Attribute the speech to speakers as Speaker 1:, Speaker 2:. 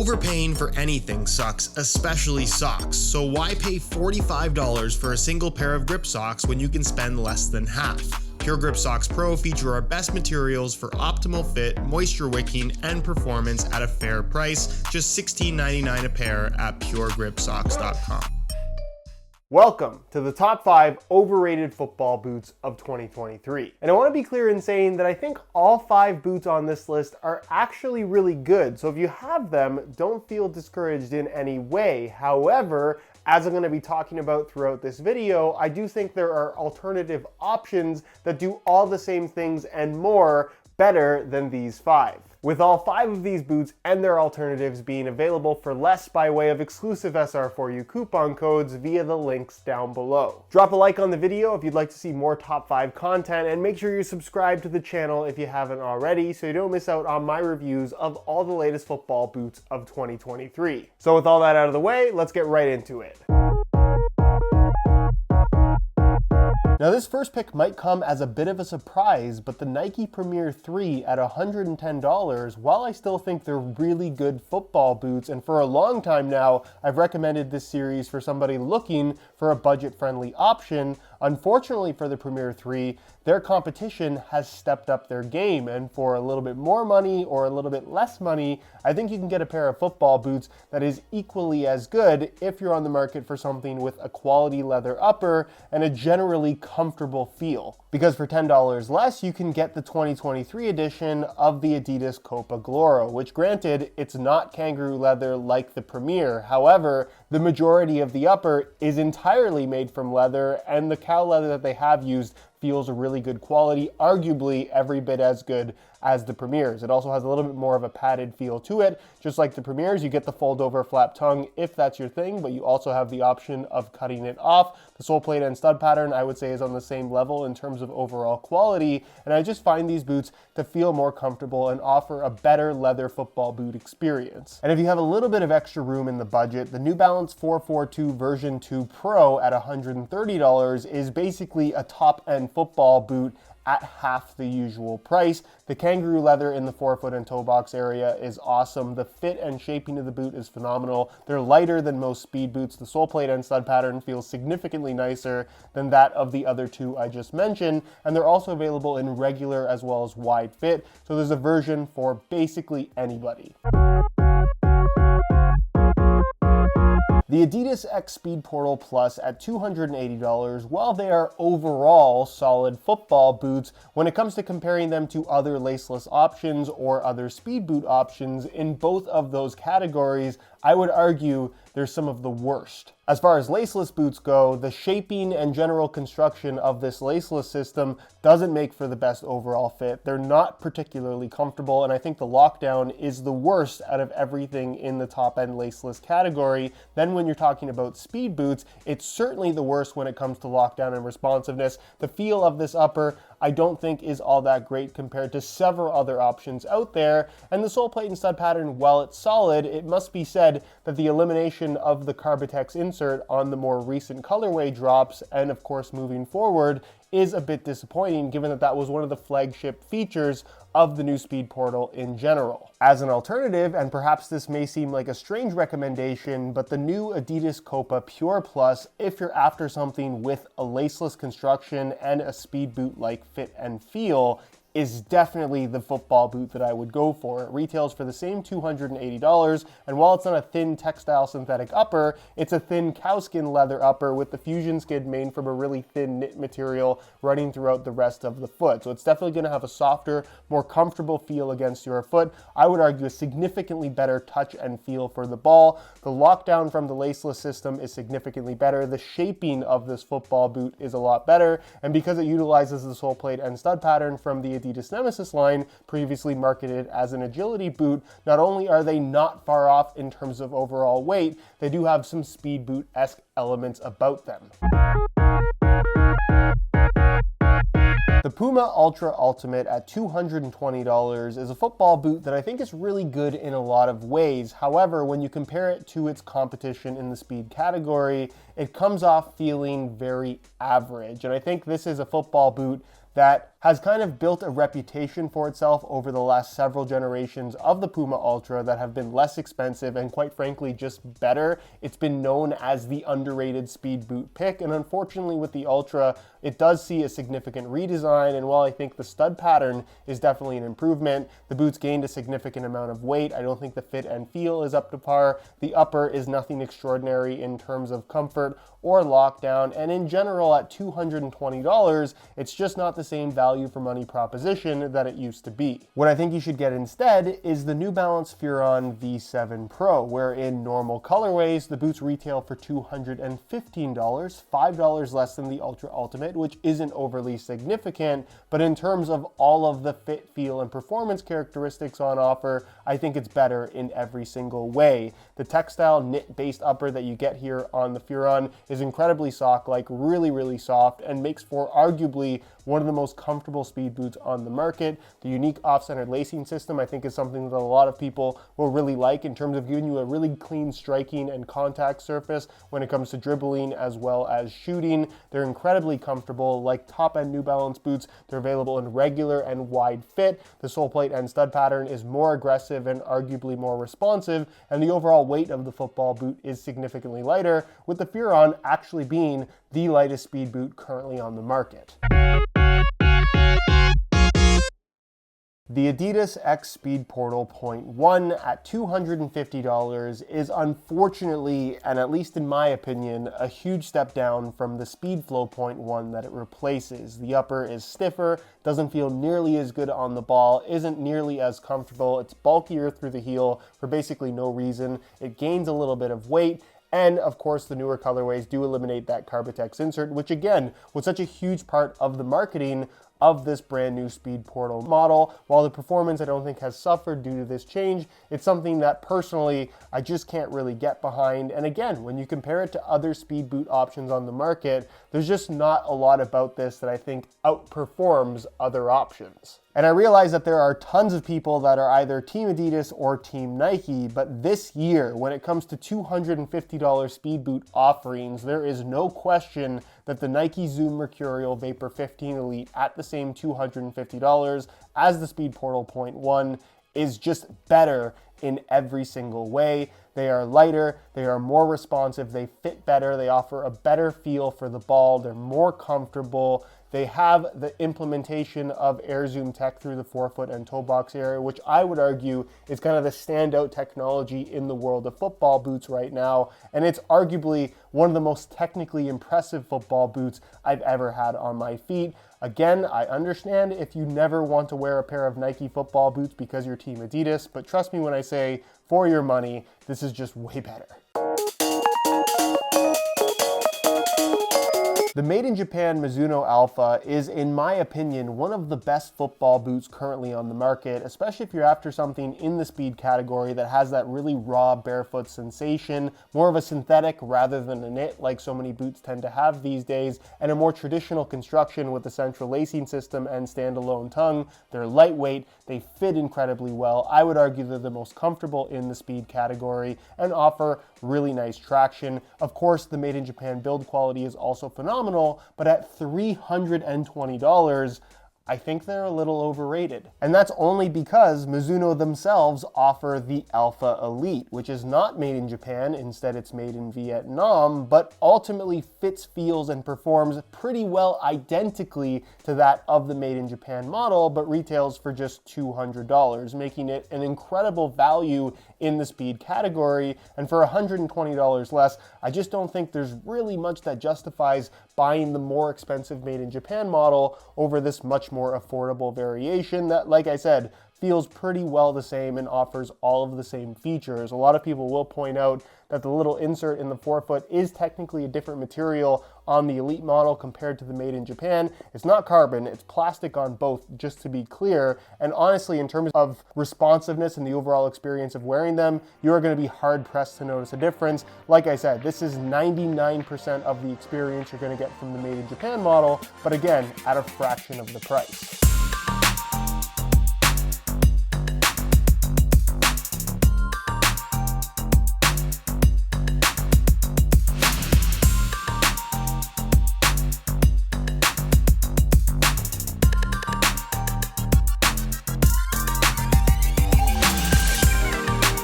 Speaker 1: Overpaying for anything sucks, especially socks, so why pay $45 for a single pair of grip socks when you can spend less than half? Pure Grip Socks Pro feature our best materials for optimal fit, moisture wicking, and performance at a fair price, just $16.99 a pair at puregripsocks.com.
Speaker 2: Welcome to the top 5 overrated football boots of 2023. And I want to be clear in saying that I think all 5 boots on this list are actually really good. So if you have them, don't feel discouraged in any way. However, as I'm going to be talking about throughout this video, I do think there are alternative options that do all the same things and more better than these 5. With all 5 of these boots and their alternatives being available for less by way of exclusive SR4U coupon codes via the links down below. Drop a like on the video if you'd like to see more top 5 content, and make sure you subscribe to the channel if you haven't already so you don't miss out on my reviews of all the latest football boots of 2023. So with all that out of the way, let's get right into it. Now this first pick might come as a bit of a surprise, but the Nike Premier 3 at $110, while I still think they're really good football boots, and for a long time now, I've recommended this series for somebody looking for a budget-friendly option, unfortunately for the Premier 3, their competition has stepped up their game, and for a little bit more money or a little bit less money, I think you can get a pair of football boots that is equally as good if you're on the market for something with a quality leather upper and a generally comfortable feel. Because for $10 less, you can get the 2023 edition of the Adidas Copa Gloro, which granted, it's not kangaroo leather like the Premier. However, the majority of the upper is entirely made from leather, and the cow leather that they have used feels a really good quality, arguably every bit as good as the Premiers. It also has a little bit more of a padded feel to it. Just like the Premiers, you get the fold over flap tongue if that's your thing, but you also have the option of cutting it off. The sole plate and stud pattern, I would say, is on the same level in terms of overall quality, and I just find these boots to feel more comfortable and offer a better leather football boot experience. And if you have a little bit of extra room in the budget, the New Balance 442 version 2 Pro at $130 is basically a top-end football boot at half the usual price. The kangaroo leather in the forefoot and toe box area is awesome. The fit and shaping of the boot is phenomenal. They're lighter than most speed boots. The sole plate and stud pattern feels significantly nicer than that of the other 2 I just mentioned, and they're also available in regular as well as wide fit, so there's a version for basically anybody. The Adidas X Speedportal.1 at $280, while they are overall solid football boots, when it comes to comparing them to other laceless options or other speed boot options in both of those categories, I would argue they're some of the worst. As far as laceless boots go, the shaping and general construction of this laceless system doesn't make for the best overall fit. They're not particularly comfortable, and I think the lockdown is the worst out of everything in the top-end laceless category. Then when you're talking about speed boots, it's certainly the worst when it comes to lockdown and responsiveness. The feel of this upper, I don't think is all that great compared to several other options out there, and the sole plate and stud pattern, while it's solid, it must be said that the elimination of the Carbitex insert on the more recent colorway drops, and of course moving forward, is a bit disappointing given that that was one of the flagship features of the new Speed Portal in general. As an alternative, and perhaps this may seem like a strange recommendation, but the new Adidas Copa Pure Plus, if you're after something with a laceless construction and a speed boot-like fit and feel, is definitely the football boot that I would go for. It retails for the same $280, and while it's not a thin textile synthetic upper, it's a thin cowskin leather upper with the fusion skid made from a really thin knit material running throughout the rest of the foot. So it's definitely going to have a softer, more comfortable feel against your foot. I would argue a significantly better touch and feel for the ball. The lockdown from the laceless system is significantly better. The shaping of this football boot is a lot better, and because it utilizes the sole plate and stud pattern from the Adidas Nemesis line, previously marketed as an agility boot, not only are they not far off in terms of overall weight, they do have some speed boot-esque elements about them. The Puma Ultra Ultimate at $220 is a football boot that I think is really good in a lot of ways. However, when you compare it to its competition in the speed category, it comes off feeling very average. And I think this is a football boot that has kind of built a reputation for itself over the last several generations of the Puma Ultra that have been less expensive and quite frankly just better. It's been known as the underrated speed boot pick, and unfortunately with the Ultra, it does see a significant redesign, and while I think the stud pattern is definitely an improvement, the boots gained a significant amount of weight. I don't think the fit and feel is up to par. The upper is nothing extraordinary in terms of comfort or lockdown, and in general at $220, it's just not the same value for money proposition that it used to be. What I think you should get instead is the New Balance Furon V7 Pro, where in normal colorways, the boots retail for $215, $5 less than the Ultra Ultimate, which isn't overly significant, but in terms of all of the fit, feel, and performance characteristics on offer, I think it's better in every single way. The textile knit-based upper that you get here on the Furon is incredibly sock-like, really soft, and makes for arguably one of the most comfortable speed boots on the market. The unique off-centered lacing system I think is something that a lot of people will really like in terms of giving you a really clean striking and contact surface when it comes to dribbling as well as shooting. They're incredibly comfortable. Like top-end New Balance boots, they're available in regular and wide fit. The sole plate and stud pattern is more aggressive and arguably more responsive, and the overall weight of the football boot is significantly lighter, with the Furon actually being the lightest speed boot currently on the market. The Adidas X Speedportal.1 at $250 is unfortunately, and at least in my opinion, a huge step down from the Speedflow.1 that it replaces. The upper is stiffer, doesn't feel nearly as good on the ball, isn't nearly as comfortable, it's bulkier through the heel for basically no reason, it gains a little bit of weight, and of course the newer colorways do eliminate that Carbitex insert, which again was such a huge part of the marketing of this brand new Speed Portal model. While the performance I don't think has suffered due to this change, it's something that personally I just can't really get behind. And again, when you compare it to other speed boot options on the market, there's just not a lot about this that I think outperforms other options. And I realize that there are tons of people that are either Team Adidas or Team Nike, but this year, when it comes to $250 speed boot offerings, there is no question that the Nike Zoom Mercurial Vapor 15 Elite at the same $250 as the Speedportal.1 is just better in every single way. They are lighter, they are more responsive, they fit better, they offer a better feel for the ball, they're more comfortable. They have the implementation of Air Zoom tech through the forefoot and toe box area, which I would argue is kind of the standout technology in the world of football boots right now. And it's arguably one of the most technically impressive football boots I've ever had on my feet. Again, I understand if you never want to wear a pair of Nike football boots because you're Team Adidas, but trust me when I say, for your money, this is just way better. The Made in Japan Mizuno Alpha is, in my opinion, one of the best football boots currently on the market, especially if you're after something in the speed category that has that really raw barefoot sensation, more of a synthetic rather than a knit like so many boots tend to have these days, and a more traditional construction with the central lacing system and standalone tongue. They're lightweight, they fit incredibly well. I would argue they're the most comfortable in the speed category and offer really nice traction. Of course, the Made in Japan build quality is also phenomenal, but at $320, I think they're a little overrated. And that's only because Mizuno themselves offer the Alpha Elite, which is not made in Japan, instead it's made in Vietnam, but ultimately fits, feels, and performs pretty well identically to that of the Made in Japan model, but retails for just $200, making it an incredible value in the speed category. And for $120 less, I just don't think there's really much that justifies buying the more expensive Made in Japan model over this much more affordable variation that, like I said, feels pretty well the same and offers all of the same features. A lot of people will point out that the little insert in the forefoot is technically a different material on the Elite model compared to the Made in Japan. It's not carbon, it's plastic on both, just to be clear. And honestly, in terms of responsiveness and the overall experience of wearing them, you're going to be hard pressed to notice a difference. Like I said, this is 99% of the experience you're going to get from the Made in Japan model, but again, at a fraction of the price.